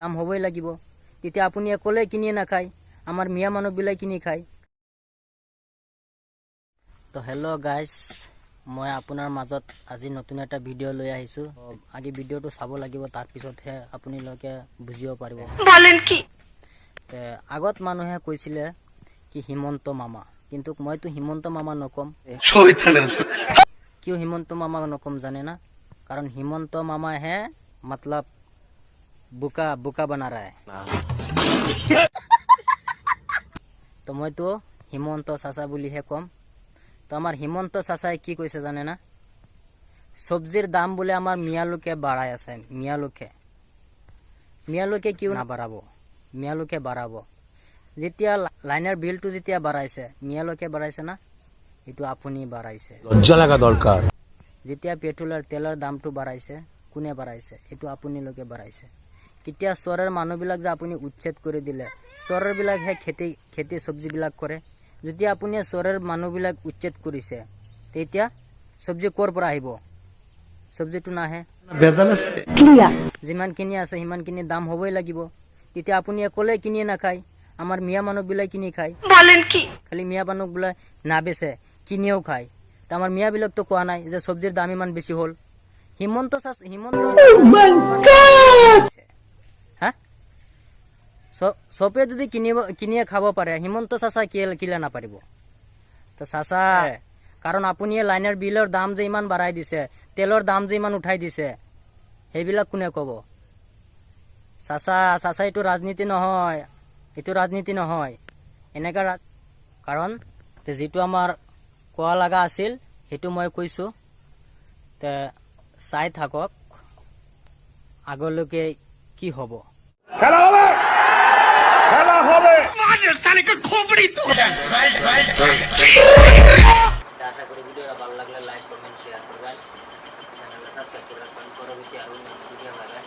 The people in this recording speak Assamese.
দাম হ'বই লাগিব। তেতিয়া আপুনি অকলে কিনি নাখায়, আমাৰ মিয়া মানুহবিলাক কিনি খায়। তো হেল্ল' গাইজ, মই আপোনাৰ মাজত আজি নতুন এটা ভিডিঅ' লৈ আহিছোঁ। আগে ভিডিঅ'টো চাব লাগিব, তাৰপিছতহে আপোনালোকে বুজিব পাৰিব। আগত মানুহে কৈছিলে কি হিমন্ত মামা, কিন্তু মইতো হিমন্ত মামা নকম। কিয় হিমন্ত মামা নকম জানে না? कारण हिमंत मामा है मतलब बुका बुका बना रहा है। तो मैं तो हिमंत चाचा बुली है कम। तो आमार हिमंत चाचाई की कैसे जाने ना, सब्जिर दाम बोले आमार मिया लोके बाढ़ाई आछे। मिया लोके क्यों ना बाढ़ाबो, मिया लोके बाढ़ाबो। जेतिया लाइनार बिलटो जेतिया बाढ़ाइছে, मिया लोके बाढ़ाइছে ना, एटु आपुनी बाढ़ाइছে। लज्जा লাগা দরকার। যেতিয়া পেট্ৰলৰ তেলৰ দামটো বাঢ়াইছে, কোনে বাঢ়াইছে? এইটো আপুনি লোকে বাঢ়াইছে। কেতিয়া চহৰৰ মানুহবিলাক যে আপুনি উচ্ছেদ কৰি দিলে, চহৰবিলাকহে খেতি চব্জিবিলাক কৰে। যদি আপুনি চহৰৰ মানুহবিলাক উচ্ছেদ কৰিছে, তেতিয়া চব্জি ক'ৰ পৰা আহিব? চব্জিটো নাহে। যিমানখিনি আছে সিমানখিনি দাম হ'বই লাগিব। তেতিয়া আপুনি অকলে কিনি নাখায়, আমাৰ মিয়া মানুহবিলাক কিনি খায়। খালি মিয়া মানুহবিলাক নাবেচে, কিনিও খায়। আমার মিয়া বিলাক তো কোয়া নাই যে সবজির দাম ইমান বেশি হল। হিমন্ত হ্যাঁ, সবে যদি কিনিয়ে খাব পাৰে, হিমন্ত চাচা কিলে নাপাৰিব? তো চাচা, কাৰণ আপুনি লাইনৰ বিলৰ দাম যে ইমান বাঢ়াই দিছে, তেলৰ দাম যে ইমান উঠাই দিছে, সেইবিলাক কোনে কব? চাচা এইটো ৰাজনীতি নহয়, এইটো ৰাজনীতি নহয়। এনেকা কাৰণ যিটো আমাৰ কোৱা লগা আছিল সেইটো মই কৈছো। তে চাই থাকক আগলৈকে কি হ'ব। খেলা হবে, খেলা হবে। আশা করি ভিডিওটা ভালো লাগলে লাইক কমেন্ট শেয়ার করবেন, চ্যানেলটা সাবস্ক্রাইব করে রাখবেন। পরবর্তী আরো ভিডিও পাবেন।